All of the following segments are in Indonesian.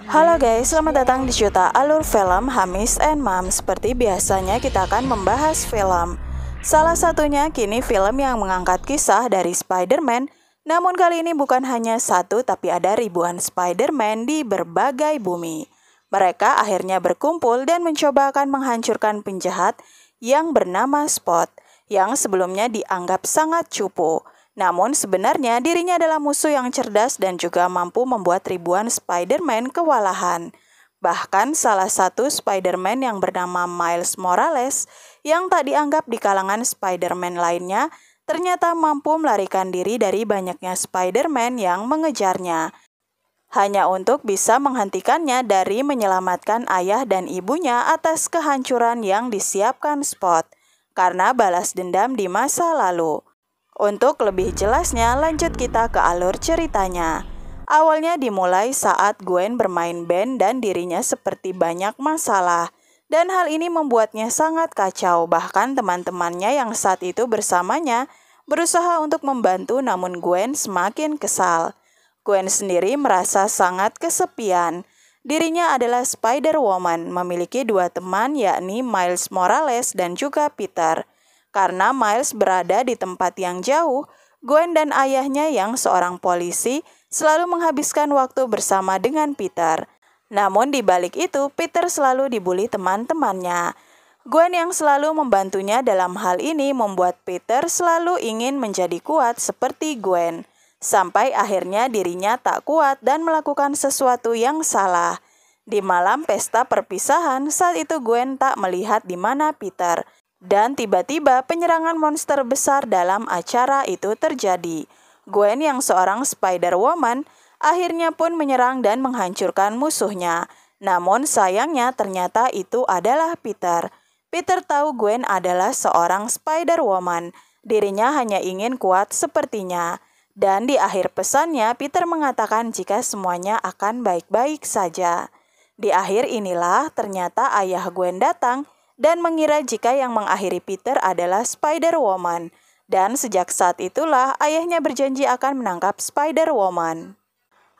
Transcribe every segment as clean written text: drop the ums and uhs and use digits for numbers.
Halo guys, selamat datang di Juta Alur Film Hamis and Mam. Seperti biasanya kita akan membahas film. Salah satunya kini film yang mengangkat kisah dari Spider-Man. Namun kali ini bukan hanya satu tapi ada ribuan Spider-Man di berbagai bumi. Mereka akhirnya berkumpul dan mencoba akan menghancurkan penjahat yang bernama Spot, yang sebelumnya dianggap sangat cupu. Namun sebenarnya dirinya adalah musuh yang cerdas dan juga mampu membuat ribuan Spider-Man kewalahan. Bahkan salah satu Spider-Man yang bernama Miles Morales yang tak dianggap di kalangan Spider-Man lainnya ternyata mampu melarikan diri dari banyaknya Spider-Man yang mengejarnya. Hanya untuk bisa menghentikannya dari menyelamatkan ayah dan ibunya atas kehancuran yang disiapkan Spot karena balas dendam di masa lalu. Untuk lebih jelasnya, lanjut kita ke alur ceritanya. Awalnya dimulai saat Gwen bermain band dan dirinya seperti banyak masalah. Dan hal ini membuatnya sangat kacau, bahkan teman-temannya yang saat itu bersamanya berusaha untuk membantu namun Gwen semakin kesal. Gwen sendiri merasa sangat kesepian. Dirinya adalah Spider-Woman, memiliki dua teman yakni Miles Morales dan juga Peter. Karena Miles berada di tempat yang jauh, Gwen dan ayahnya yang seorang polisi selalu menghabiskan waktu bersama dengan Peter. Namun di balik itu, Peter selalu dibully teman-temannya. Gwen yang selalu membantunya dalam hal ini membuat Peter selalu ingin menjadi kuat seperti Gwen. Sampai akhirnya dirinya tak kuat dan melakukan sesuatu yang salah. Di malam pesta perpisahan, saat itu Gwen tak melihat di mana Peter. Dan tiba-tiba penyerangan monster besar dalam acara itu terjadi. Gwen yang seorang Spider-Woman akhirnya pun menyerang dan menghancurkan musuhnya. Namun sayangnya ternyata itu adalah Peter. Peter tahu Gwen adalah seorang Spider-Woman. Dirinya hanya ingin kuat sepertinya. Dan di akhir pesannya Peter mengatakan jika semuanya akan baik-baik saja. Di akhir inilah ternyata ayah Gwen datang dan mengira jika yang mengakhiri Peter adalah Spider-Woman. Dan sejak saat itulah ayahnya berjanji akan menangkap Spider-Woman.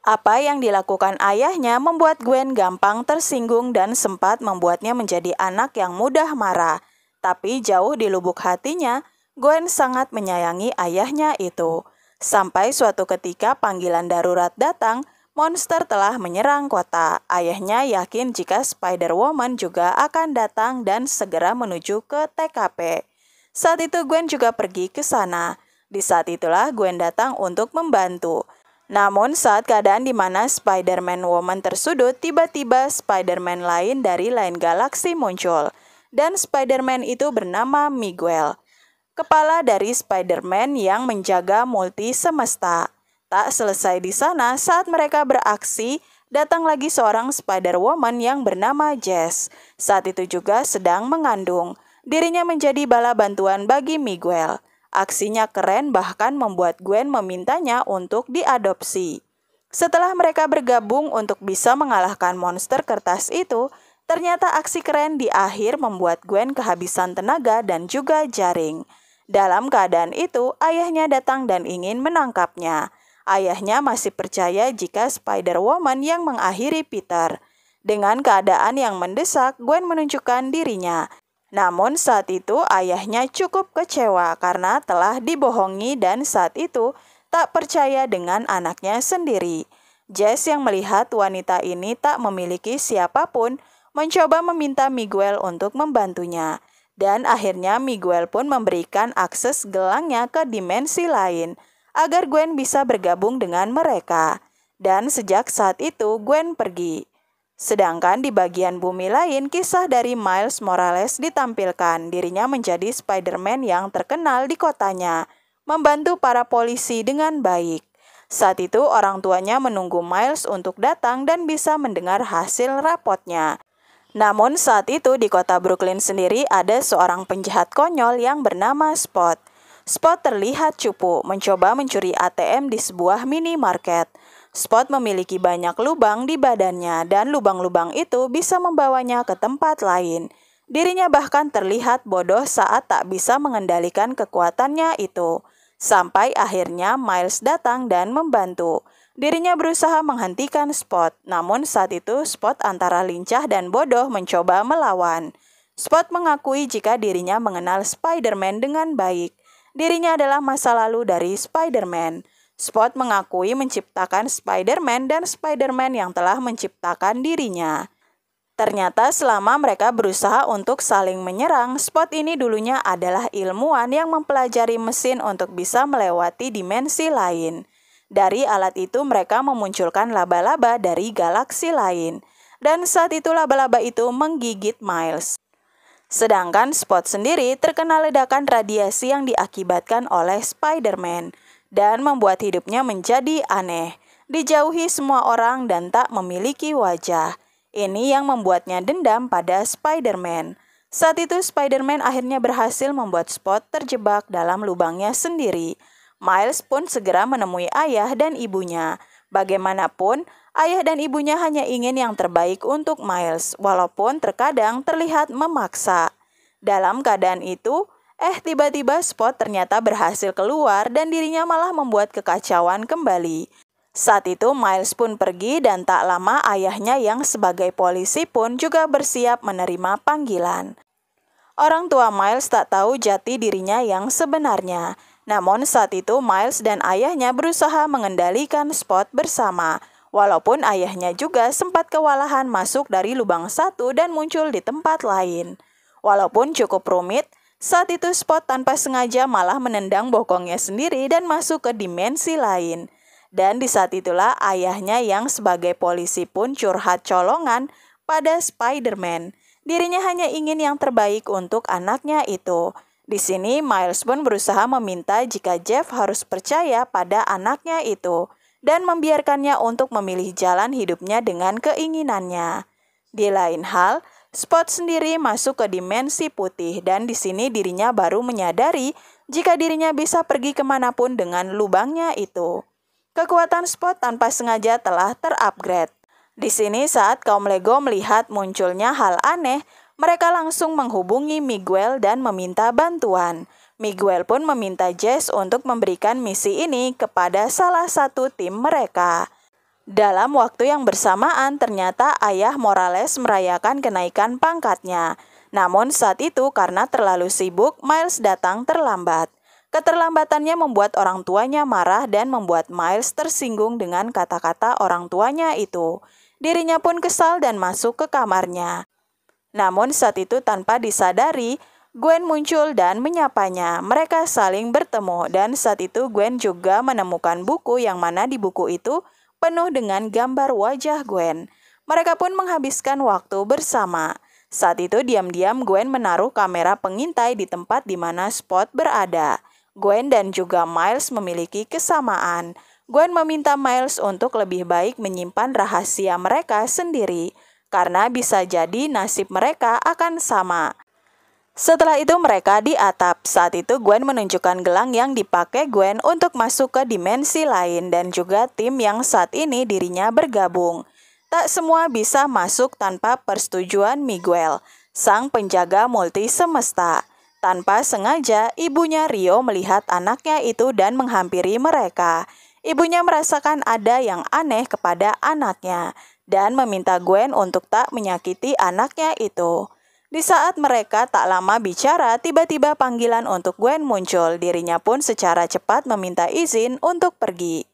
Apa yang dilakukan ayahnya membuat Gwen gampang tersinggung dan sempat membuatnya menjadi anak yang mudah marah. Tapi jauh di lubuk hatinya, Gwen sangat menyayangi ayahnya itu. Sampai suatu ketika panggilan darurat datang, monster telah menyerang kota. Ayahnya yakin jika Spider-Woman juga akan datang dan segera menuju ke TKP. Saat itu Gwen juga pergi ke sana. Di saat itulah Gwen datang untuk membantu. Namun saat keadaan di mana Spider-Man Woman tersudut, tiba-tiba Spider-Man lain dari lain galaksi muncul. Dan Spider-Man itu bernama Miguel, kepala dari Spider-Man yang menjaga multi semesta. Tak selesai di sana, saat mereka beraksi, datang lagi seorang Spider-Woman yang bernama Jess. Saat itu juga sedang mengandung. Dirinya menjadi bala bantuan bagi Miguel. Aksinya keren bahkan membuat Gwen memintanya untuk diadopsi. Setelah mereka bergabung untuk bisa mengalahkan monster kertas itu, ternyata aksi keren di akhir membuat Gwen kehabisan tenaga dan juga jaring. Dalam keadaan itu, ayahnya datang dan ingin menangkapnya. Ayahnya masih percaya jika Spider-Woman yang mengakhiri Peter. Dengan keadaan yang mendesak, Gwen menunjukkan dirinya. Namun saat itu ayahnya cukup kecewa karena telah dibohongi dan saat itu tak percaya dengan anaknya sendiri. Jess yang melihat wanita ini tak memiliki siapapun, mencoba meminta Miguel untuk membantunya. Dan akhirnya Miguel pun memberikan akses gelangnya ke dimensi lain, agar Gwen bisa bergabung dengan mereka. Dan sejak saat itu Gwen pergi. Sedangkan di bagian bumi lain, kisah dari Miles Morales ditampilkan. Dirinya menjadi Spider-Man yang terkenal di kotanya, membantu para polisi dengan baik. Saat itu orang tuanya menunggu Miles untuk datang dan bisa mendengar hasil rapotnya. Namun saat itu di kota Brooklyn sendiri ada seorang penjahat konyol yang bernama Spot. Spot terlihat cupu, mencoba mencuri ATM di sebuah minimarket. Spot memiliki banyak lubang di badannya dan lubang-lubang itu bisa membawanya ke tempat lain. Dirinya bahkan terlihat bodoh saat tak bisa mengendalikan kekuatannya itu. Sampai akhirnya Miles datang dan membantu. Dirinya berusaha menghentikan Spot, namun saat itu Spot antara lincah dan bodoh mencoba melawan. Spot mengakui jika dirinya mengenal Spider-Man dengan baik. Dirinya adalah masa lalu dari Spider-Man. Spot mengakui menciptakan Spider-Man dan Spider-Man yang telah menciptakan dirinya. Ternyata selama mereka berusaha untuk saling menyerang, Spot ini dulunya adalah ilmuwan yang mempelajari mesin untuk bisa melewati dimensi lain. Dari alat itu mereka memunculkan laba-laba dari galaksi lain. Dan saat itu laba-laba itu menggigit Miles. Sedangkan Spot sendiri terkena ledakan radiasi yang diakibatkan oleh Spider-Man dan membuat hidupnya menjadi aneh, dijauhi semua orang dan tak memiliki wajah. Ini yang membuatnya dendam pada Spider-Man. Saat itu Spider-Man akhirnya berhasil membuat Spot terjebak dalam lubangnya sendiri. Miles pun segera menemui ayah dan ibunya. Bagaimanapun, ayah dan ibunya hanya ingin yang terbaik untuk Miles, walaupun terkadang terlihat memaksa. Dalam keadaan itu, tiba-tiba Spot ternyata berhasil keluar dan dirinya malah membuat kekacauan kembali. Saat itu Miles pun pergi dan tak lama ayahnya yang sebagai polisi pun juga bersiap menerima panggilan. Orang tua Miles tak tahu jati dirinya yang sebenarnya. Namun saat itu Miles dan ayahnya berusaha mengendalikan Spot bersama. Walaupun ayahnya juga sempat kewalahan masuk dari lubang satu dan muncul di tempat lain. Walaupun cukup rumit, saat itu Spot tanpa sengaja malah menendang bokongnya sendiri dan masuk ke dimensi lain. Dan di saat itulah ayahnya yang sebagai polisi pun curhat colongan pada Spider-Man. Dirinya hanya ingin yang terbaik untuk anaknya itu. Di sini Miles pun berusaha meminta jika Jeff harus percaya pada anaknya itu dan membiarkannya untuk memilih jalan hidupnya dengan keinginannya. Di lain hal, Spot sendiri masuk ke dimensi putih dan di sini dirinya baru menyadari jika dirinya bisa pergi kemanapun dengan lubangnya itu. Kekuatan Spot tanpa sengaja telah terupgrade. Di sini saat kaum Lego melihat munculnya hal aneh, mereka langsung menghubungi Miguel dan meminta bantuan. Miguel pun meminta Jess untuk memberikan misi ini kepada salah satu tim mereka. Dalam waktu yang bersamaan, ternyata ayah Morales merayakan kenaikan pangkatnya. Namun saat itu karena terlalu sibuk, Miles datang terlambat. Keterlambatannya membuat orang tuanya marah dan membuat Miles tersinggung dengan kata-kata orang tuanya itu. Dirinya pun kesal dan masuk ke kamarnya. Namun saat itu tanpa disadari, Gwen muncul dan menyapanya. Mereka saling bertemu dan saat itu Gwen juga menemukan buku yang mana di buku itu penuh dengan gambar wajah Gwen. Mereka pun menghabiskan waktu bersama. Saat itu diam-diam Gwen menaruh kamera pengintai di tempat di mana Spot berada. Gwen dan juga Miles memiliki kesamaan. Gwen meminta Miles untuk lebih baik menyimpan rahasia mereka sendiri, karena bisa jadi nasib mereka akan sama. Setelah itu mereka di atap. Saat itu Gwen menunjukkan gelang yang dipakai Gwen untuk masuk ke dimensi lain dan juga tim yang saat ini dirinya bergabung. Tak semua bisa masuk tanpa persetujuan Miguel, sang penjaga multi semesta. Tanpa sengaja, ibunya Rio melihat anaknya itu dan menghampiri mereka. Ibunya merasakan ada yang aneh kepada anaknya dan meminta Gwen untuk tak menyakiti anaknya itu. Di saat mereka tak lama bicara, tiba-tiba panggilan untuk Gwen muncul. Dirinya pun secara cepat meminta izin untuk pergi.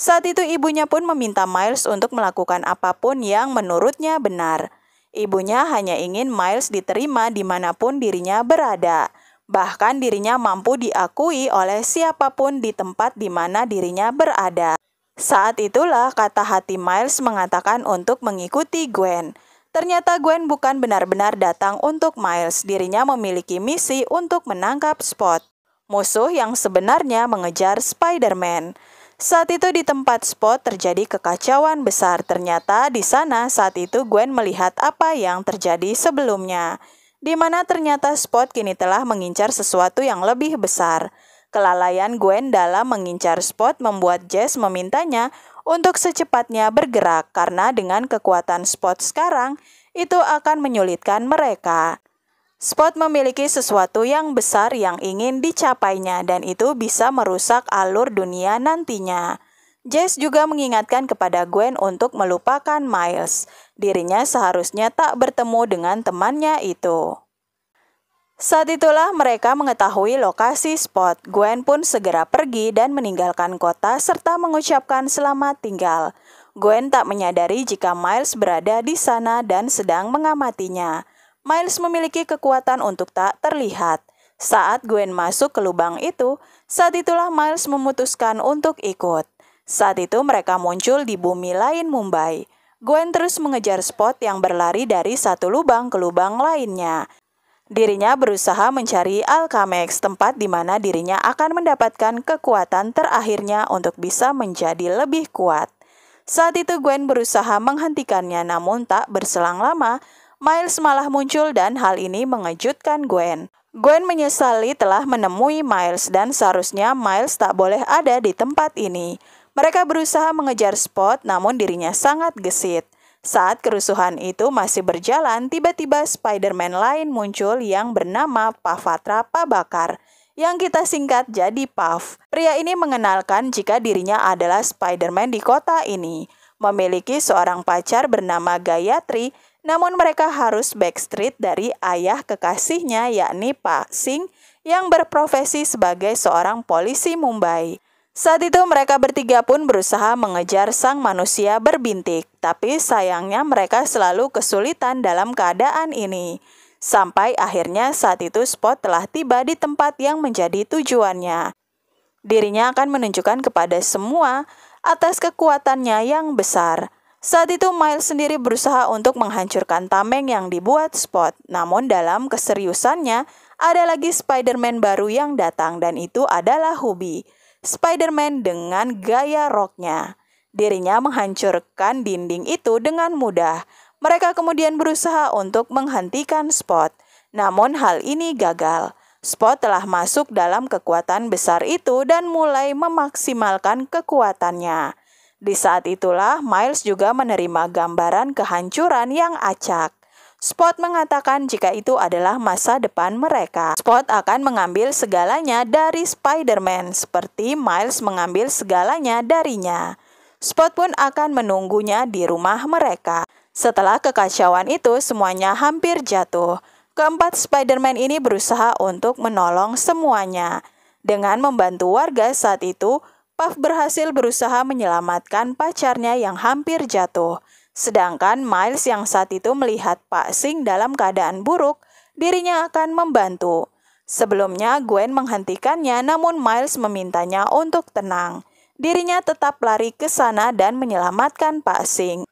Saat itu ibunya pun meminta Miles untuk melakukan apapun yang menurutnya benar. Ibunya hanya ingin Miles diterima dimanapun dirinya berada. Bahkan dirinya mampu diakui oleh siapapun di tempat di mana dirinya berada. Saat itulah kata hati Miles mengatakan untuk mengikuti Gwen. Ternyata Gwen bukan benar-benar datang untuk Miles. Dirinya memiliki misi untuk menangkap Spot, musuh yang sebenarnya mengejar Spider-Man. Saat itu di tempat Spot terjadi kekacauan besar. Ternyata di sana saat itu Gwen melihat apa yang terjadi sebelumnya, di mana ternyata Spot kini telah mengincar sesuatu yang lebih besar. Kelalaian Gwen dalam mengincar Spot membuat Jess memintanya untuk secepatnya bergerak karena dengan kekuatan Spot sekarang itu akan menyulitkan mereka. Spot memiliki sesuatu yang besar yang ingin dicapainya dan itu bisa merusak alur dunia nantinya. Jess juga mengingatkan kepada Gwen untuk melupakan Miles. Dirinya seharusnya tak bertemu dengan temannya itu. Saat itulah mereka mengetahui lokasi Spot. Gwen pun segera pergi dan meninggalkan kota serta mengucapkan selamat tinggal. Gwen tak menyadari jika Miles berada di sana dan sedang mengamatinya. Miles memiliki kekuatan untuk tak terlihat. Saat Gwen masuk ke lubang itu, saat itulah Miles memutuskan untuk ikut. Saat itu mereka muncul di bumi lain Mumbai. Gwen terus mengejar Spot yang berlari dari satu lubang ke lubang lainnya. Dirinya berusaha mencari Alchemax, tempat di mana dirinya akan mendapatkan kekuatan terakhirnya untuk bisa menjadi lebih kuat. Saat itu Gwen berusaha menghentikannya, namun tak berselang lama, Miles malah muncul dan hal ini mengejutkan Gwen. Gwen menyesali telah menemui Miles dan seharusnya Miles tak boleh ada di tempat ini. Mereka berusaha mengejar Spot, namun dirinya sangat gesit. Saat kerusuhan itu masih berjalan, tiba-tiba Spider-Man lain muncul yang bernama Pavatra Pabakar, yang kita singkat jadi Pav. Pria ini mengenalkan jika dirinya adalah Spider-Man di kota ini, memiliki seorang pacar bernama Gayatri, namun mereka harus backstreet dari ayah kekasihnya yakni Pak Singh yang berprofesi sebagai seorang polisi Mumbai. Saat itu mereka bertiga pun berusaha mengejar sang manusia berbintik, tapi sayangnya mereka selalu kesulitan dalam keadaan ini. Sampai akhirnya saat itu Spot telah tiba di tempat yang menjadi tujuannya. Dirinya akan menunjukkan kepada semua atas kekuatannya yang besar. Saat itu Miles sendiri berusaha untuk menghancurkan tameng yang dibuat Spot, namun dalam keseriusannya ada lagi Spider-Man baru yang datang dan itu adalah Hubie. Spider-Man dengan gaya rocknya. Dirinya menghancurkan dinding itu dengan mudah. Mereka kemudian berusaha untuk menghentikan Spot. Namun hal ini gagal. Spot telah masuk dalam kekuatan besar itu dan mulai memaksimalkan kekuatannya. Di saat itulah Miles juga menerima gambaran kehancuran yang acak. Spot mengatakan jika itu adalah masa depan mereka. Spot akan mengambil segalanya dari Spider-Man, seperti Miles mengambil segalanya darinya. Spot pun akan menunggunya di rumah mereka. Setelah kekacauan itu, semuanya hampir jatuh. Keempat Spider-Man ini berusaha untuk menolong semuanya. Dengan membantu warga saat itu, Puff berhasil berusaha menyelamatkan pacarnya yang hampir jatuh. Sedangkan Miles yang saat itu melihat Pak Singh dalam keadaan buruk, dirinya akan membantu. Sebelumnya Gwen menghentikannya, namun Miles memintanya untuk tenang. Dirinya tetap lari ke sana dan menyelamatkan Pak Singh.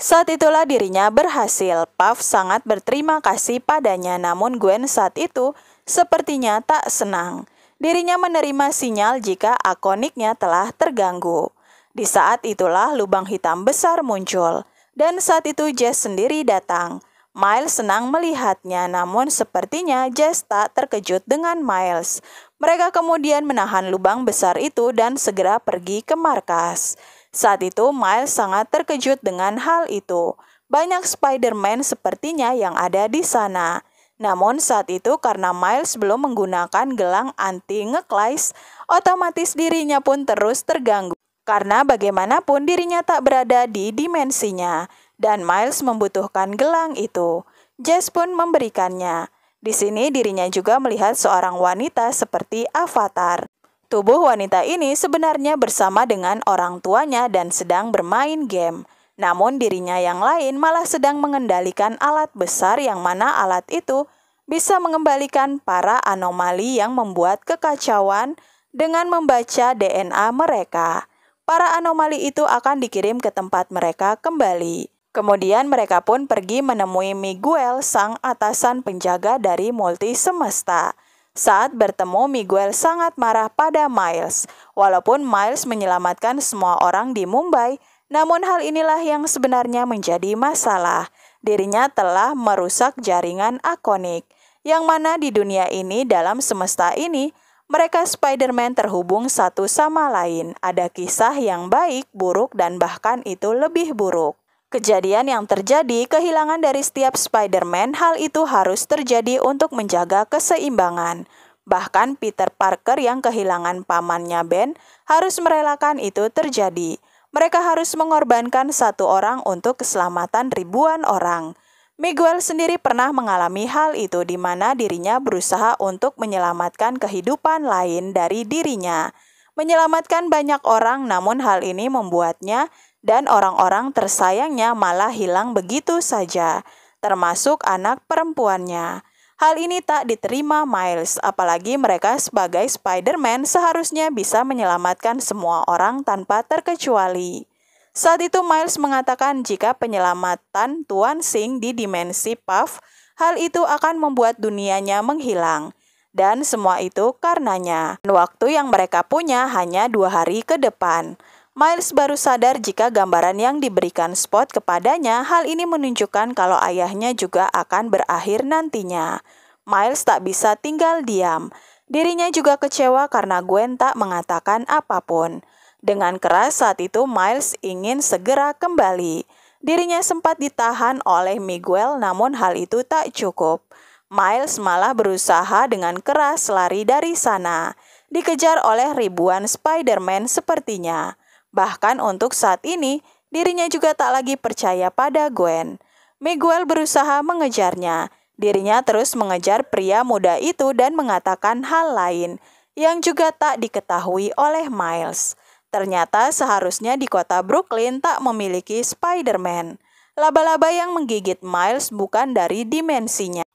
Saat itulah dirinya berhasil. Puff sangat berterima kasih padanya, namun Gwen saat itu sepertinya tak senang. Dirinya menerima sinyal jika akoniknya telah terganggu. Di saat itulah lubang hitam besar muncul, dan saat itu Jess sendiri datang. Miles senang melihatnya, namun sepertinya Jess tak terkejut dengan Miles. Mereka kemudian menahan lubang besar itu dan segera pergi ke markas. Saat itu Miles sangat terkejut dengan hal itu. Banyak Spider-Man sepertinya yang ada di sana. Namun saat itu karena Miles belum menggunakan gelang anti-ngeclash, otomatis dirinya pun terus terganggu. Karena bagaimanapun dirinya tak berada di dimensinya, dan Miles membutuhkan gelang itu. Jess pun memberikannya. Di sini dirinya juga melihat seorang wanita seperti Avatar. Tubuh wanita ini sebenarnya bersama dengan orang tuanya dan sedang bermain game. Namun dirinya yang lain malah sedang mengendalikan alat besar yang mana alat itu bisa mengembalikan para anomali yang membuat kekacauan dengan membaca DNA mereka. Para anomali itu akan dikirim ke tempat mereka kembali. Kemudian mereka pun pergi menemui Miguel, sang atasan penjaga dari multi semesta. Saat bertemu, Miguel sangat marah pada Miles. Walaupun Miles menyelamatkan semua orang di Mumbai, namun hal inilah yang sebenarnya menjadi masalah. Dirinya telah merusak jaringan akonik, yang mana di dunia ini, dalam semesta ini, mereka Spider-Man terhubung satu sama lain. Ada kisah yang baik, buruk, dan bahkan itu lebih buruk. Kejadian yang terjadi, kehilangan dari setiap Spider-Man, hal itu harus terjadi untuk menjaga keseimbangan. Bahkan Peter Parker yang kehilangan pamannya Ben harus merelakan itu terjadi. Mereka harus mengorbankan satu orang untuk keselamatan ribuan orang. Miguel sendiri pernah mengalami hal itu di mana dirinya berusaha untuk menyelamatkan kehidupan lain dari dirinya. Menyelamatkan banyak orang, namun hal ini membuatnya dan orang-orang tersayangnya malah hilang begitu saja, termasuk anak perempuannya. Hal ini tak diterima Miles, apalagi mereka sebagai Spider-Man seharusnya bisa menyelamatkan semua orang tanpa terkecuali. Saat itu Miles mengatakan jika penyelamatan Tuan Sing di dimensi Puff, hal itu akan membuat dunianya menghilang. Dan semua itu karenanya. Waktu yang mereka punya hanya 2 hari ke depan. Miles baru sadar jika gambaran yang diberikan Spot kepadanya, hal ini menunjukkan kalau ayahnya juga akan berakhir nantinya. Miles tak bisa tinggal diam. Dirinya juga kecewa karena Gwen tak mengatakan apapun. Dengan keras saat itu Miles ingin segera kembali. Dirinya sempat ditahan oleh Miguel, namun hal itu tak cukup. Miles malah berusaha dengan keras lari dari sana. Dikejar oleh ribuan Spider-Man sepertinya. Bahkan untuk saat ini, dirinya juga tak lagi percaya pada Gwen. Miguel berusaha mengejarnya. Dirinya terus mengejar pria muda itu dan mengatakan hal lain yang juga tak diketahui oleh Miles. Ternyata seharusnya di kota Brooklyn tak memiliki Spider-Man. Laba-laba yang menggigit Miles bukan dari dimensinya.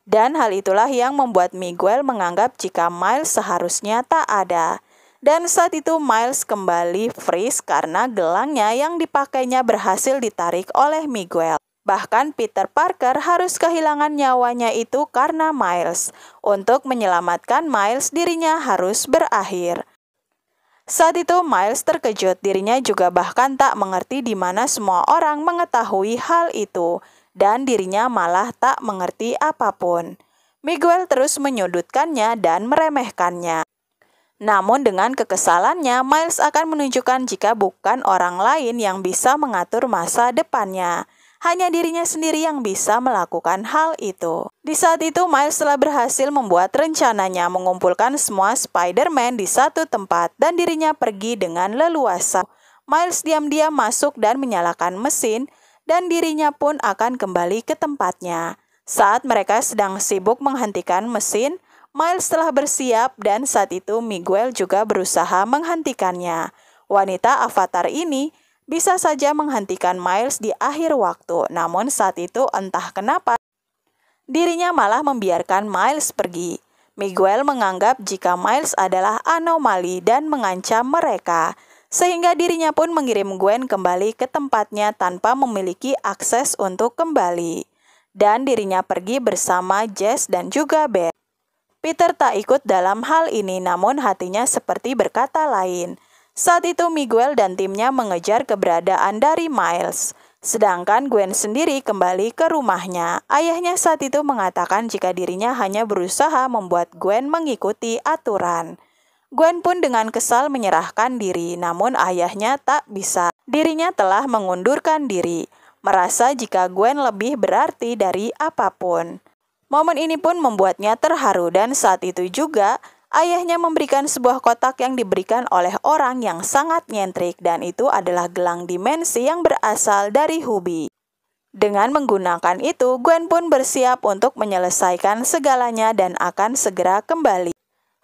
Dan hal itulah yang membuat Miguel menganggap jika Miles seharusnya tak ada. Dan saat itu Miles kembali freeze karena gelangnya yang dipakainya berhasil ditarik oleh Miguel. Bahkan Peter Parker harus kehilangan nyawanya itu karena Miles. Untuk menyelamatkan Miles, dirinya harus berakhir. Saat itu Miles terkejut, dirinya juga bahkan tak mengerti di mana semua orang mengetahui hal itu, dan dirinya malah tak mengerti apapun. Miguel terus menyudutkannya dan meremehkannya. Namun dengan kekesalannya, Miles akan menunjukkan jika bukan orang lain yang bisa mengatur masa depannya. Hanya dirinya sendiri yang bisa melakukan hal itu. Di saat itu, Miles telah berhasil membuat rencananya mengumpulkan semua Spider-Man di satu tempat dan dirinya pergi dengan leluasa. Miles diam-diam masuk dan menyalakan mesin dan dirinya pun akan kembali ke tempatnya. Saat mereka sedang sibuk menghentikan mesin, Miles telah bersiap dan saat itu Miguel juga berusaha menghentikannya. Wanita avatar ini bisa saja menghentikan Miles di akhir waktu, namun saat itu entah kenapa dirinya malah membiarkan Miles pergi. Miguel menganggap jika Miles adalah anomali dan mengancam mereka, sehingga dirinya pun mengirim Gwen kembali ke tempatnya tanpa memiliki akses untuk kembali. Dan dirinya pergi bersama Jess dan juga Ben. Peter tak ikut dalam hal ini, namun hatinya seperti berkata lain. Saat itu Miguel dan timnya mengejar keberadaan dari Miles. Sedangkan Gwen sendiri kembali ke rumahnya. Ayahnya saat itu mengatakan jika dirinya hanya berusaha membuat Gwen mengikuti aturan. Gwen pun dengan kesal menyerahkan diri, namun ayahnya tak bisa. Dirinya telah mengundurkan diri, merasa jika Gwen lebih berarti dari apapun. Momen ini pun membuatnya terharu dan saat itu juga ayahnya memberikan sebuah kotak yang diberikan oleh orang yang sangat nyentrik dan itu adalah gelang dimensi yang berasal dari Hubie. Dengan menggunakan itu, Gwen pun bersiap untuk menyelesaikan segalanya dan akan segera kembali.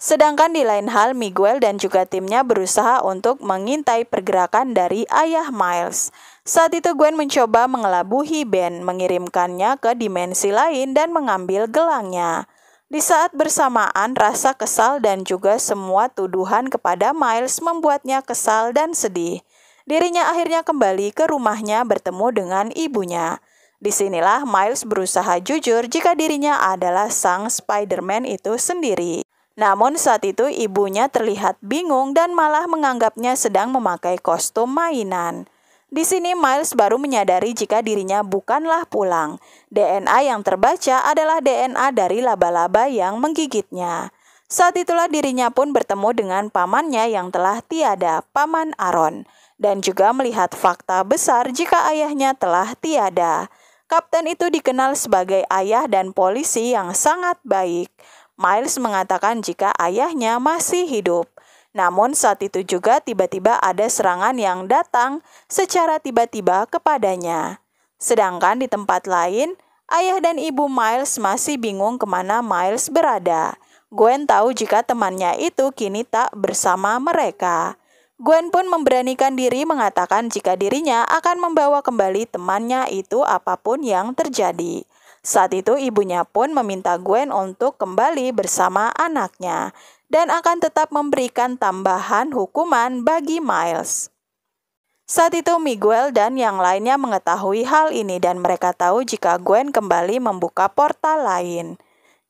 Sedangkan di lain hal, Miguel dan juga timnya berusaha untuk mengintai pergerakan dari ayah Miles. Saat itu Gwen mencoba mengelabuhi Ben, mengirimkannya ke dimensi lain dan mengambil gelangnya. Di saat bersamaan, rasa kesal dan juga semua tuduhan kepada Miles membuatnya kesal dan sedih. Dirinya akhirnya kembali ke rumahnya bertemu dengan ibunya. Disinilah Miles berusaha jujur jika dirinya adalah sang Spider-Man itu sendiri. Namun saat itu ibunya terlihat bingung dan malah menganggapnya sedang memakai kostum mainan. Di sini Miles baru menyadari jika dirinya bukanlah pulang. DNA yang terbaca adalah DNA dari laba-laba yang menggigitnya. Saat itulah dirinya pun bertemu dengan pamannya yang telah tiada, Paman Aaron, dan juga melihat fakta besar jika ayahnya telah tiada. Kapten itu dikenal sebagai ayah dan polisi yang sangat baik. Miles mengatakan jika ayahnya masih hidup. Namun saat itu juga tiba-tiba ada serangan yang datang secara tiba-tiba kepadanya. Sedangkan di tempat lain, ayah dan ibu Miles masih bingung kemana Miles berada. Gwen tahu jika temannya itu kini tak bersama mereka. Gwen pun memberanikan diri mengatakan jika dirinya akan membawa kembali temannya itu apapun yang terjadi. Saat itu ibunya pun meminta Gwen untuk kembali bersama anaknya dan akan tetap memberikan tambahan hukuman bagi Miles. Saat itu Miguel dan yang lainnya mengetahui hal ini dan mereka tahu jika Gwen kembali membuka portal lain.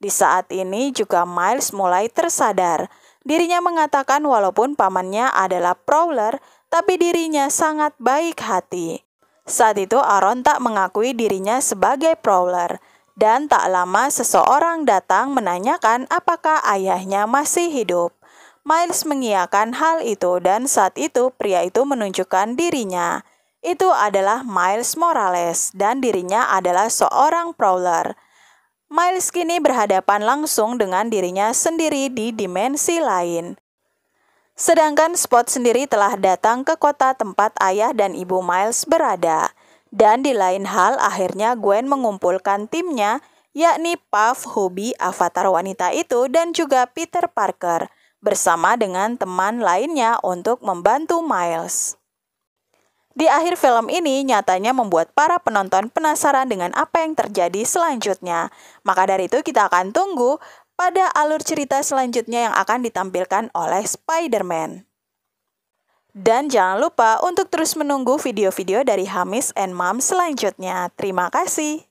Di saat ini juga Miles mulai tersadar. Dirinya mengatakan walaupun pamannya adalah Prowler, tapi dirinya sangat baik hati. Saat itu Aaron tak mengakui dirinya sebagai Prowler. Dan tak lama seseorang datang menanyakan apakah ayahnya masih hidup. Miles mengiyakan hal itu dan saat itu pria itu menunjukkan dirinya. Itu adalah Miles Morales dan dirinya adalah seorang Prowler. Miles kini berhadapan langsung dengan dirinya sendiri di dimensi lain. Sedangkan Spot sendiri telah datang ke kota tempat ayah dan ibu Miles berada. Dan di lain hal akhirnya Gwen mengumpulkan timnya, yakni Puff, Hobie, avatar wanita itu dan juga Peter Parker bersama dengan teman lainnya untuk membantu Miles. Di akhir film ini nyatanya membuat para penonton penasaran dengan apa yang terjadi selanjutnya. Maka dari itu kita akan tunggu pada alur cerita selanjutnya yang akan ditampilkan oleh Spider-Man. Dan jangan lupa untuk terus menunggu video-video dari Hamis and Mom selanjutnya. Terima kasih.